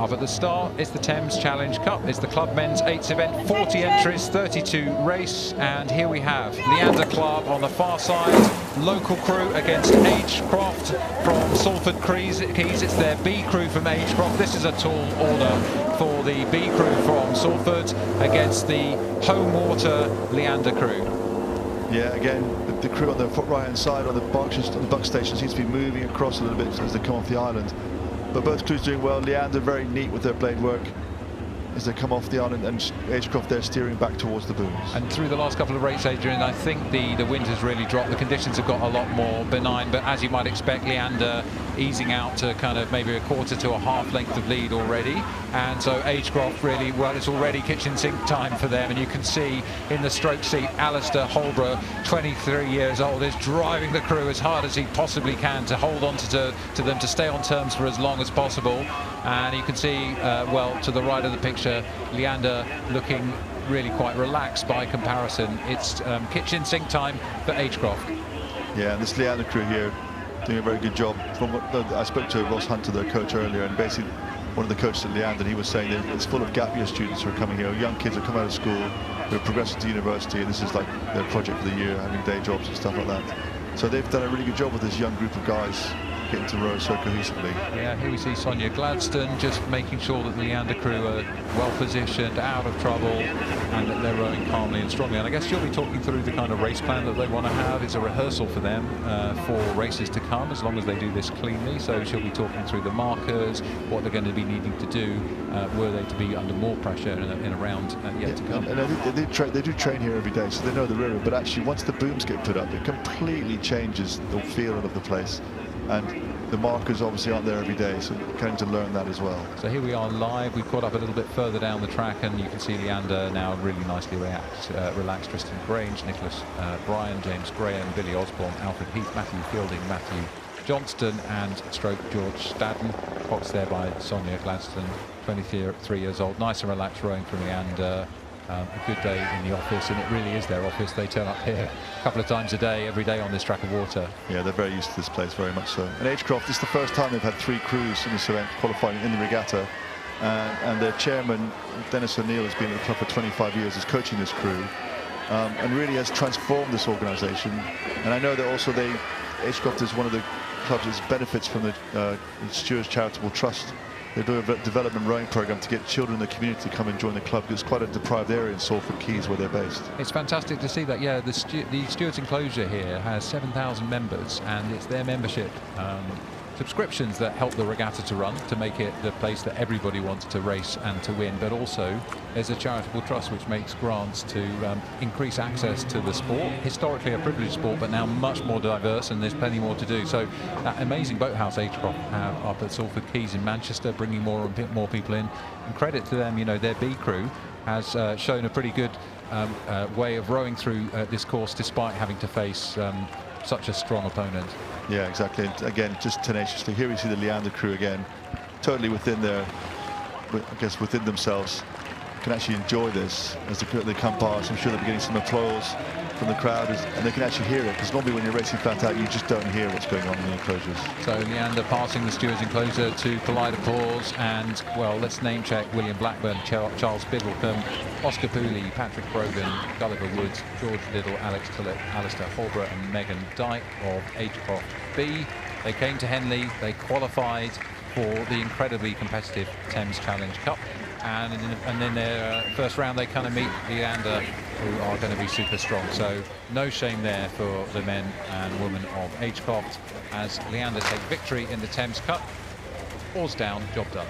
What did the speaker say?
Up at the start, it's the Thames Challenge Cup. It's the club men's 8th event, 40 entries, 32 race. And here we have Leander Club on the far side. Local crew against Agecroft from Salford Keys. It's their B crew from Agecroft. This is a tall order for the B crew from Salford against the home water Leander crew. Yeah, again, the crew on the right-hand side on the buck station seems to be moving across a little bit as they come off the island. But both crews doing well. Leander very neat with their blade work as they come off the island, and Agecroft there steering back towards the booms. And through the last couple of races, Adrian, I think the wind has really dropped. The conditions have got a lot more benign, but as you might expect, Leander easing out to kind of maybe a quarter to a half length of lead already. And so Agecroft really, well, it's already kitchen sink time for them. And you can see in the stroke seat, Alistair Holbrook, 23 years old, is driving the crew as hard as he possibly can to hold on to them, to stay on terms for as long as possible. And you can see, well, to the right of the picture, Leander looking really quite relaxed by comparison. It's kitchen sink time for Agecroft. Yeah, and this Leander crew here doing a very good job. From what I spoke to Ross Hunter, their coach, earlier, and basically one of the coaches at Leander, he was saying that it's full of gap year students who are coming here, young kids who come out of school, who are progressing to university, and this is like their project for the year, having day jobs and stuff like that. So they've done a really good job with this young group of guys getting to row so cohesively. Yeah, here we see Sonia Gladstone just making sure that the Leander crew are well positioned, out of trouble, and that they're rowing calmly and strongly. And I guess she'll be talking through the kind of race plan that they want to have. It's a rehearsal for them for races to come, as long as they do this cleanly. So she'll be talking through the markers, what they're going to be needing to do, were they to be under more pressure in a round yet to come. And I think they do train here every day, so they know the river. But actually, once the booms get put up, it completely changes the feel of the place. And the markers obviously aren't there every day, so going to learn that as well. So here we are live. We've caught up a little bit further down the track, and you can see Leander now really nicely relaxed. Tristan Grange, Nicholas Bryan, James Graham, Billy Osborne, Alfred Heath, Matthew Fielding, Matthew Johnston, and stroke George Stadden. Coxed there by Sonia Gladstone, 23 years old. Nice and relaxed rowing from Leander. A good day in the office, and it really is their office. They turn up here a couple of times a day, every day on this track of water. Yeah, they're very used to this place, very much so. And Agecroft, this is the first time they've had 3 crews in this event qualifying in the regatta. And their chairman, Dennis O'Neill, has been at the club for 25 years, is coaching this crew, and really has transformed this organisation. And I know that also Agecroft is one of the clubs that benefits from the Stewards Charitable Trust. They do a development rowing program to get children in the community to come and join the club. It's quite a deprived area in Salford Keys where they're based. It's fantastic to see that. Yeah, the Stewards Enclosure here has 7,000 members, and it's their membership subscriptions that help the regatta to run, to make it the place that everybody wants to race and to win. But also there's a charitable trust which makes grants to increase access to the sport. Historically a privileged sport, but now much more diverse, and there's plenty more to do. So that amazing boathouse Agecroft have up at Salford Keys in Manchester, bringing more people in, and credit to them. You know, their B crew has shown a pretty good way of rowing through this course, despite having to face such a strong opponent. Yeah, exactly. And again, just tenaciously. Here we see the Leander crew again, totally within their, I guess, within themselves, can actually enjoy this as they come past. I'm sure they're getting some applause from the crowd, and they can actually hear it, because normally when you're racing flat out, you just don't hear what's going on in the enclosures. So Leander passing the Stewards Enclosure to polite applause, and, well, let's name check William Blackburn, Charles Biddlecombe, Oscar Pooley, Patrick Brogan, Gulliver Woods, George Liddell, Alex Tullett, Alistair Holbrook and Megan Dyke of Agecroft B. They came to Henley, they qualified for the incredibly competitive Thames Challenge Cup, and in their first round they kind of meet Leander, who are going to be super strong. So no shame there for the men and women of Agecroft, as Leander take victory in the Thames Cup. Oars down, job done.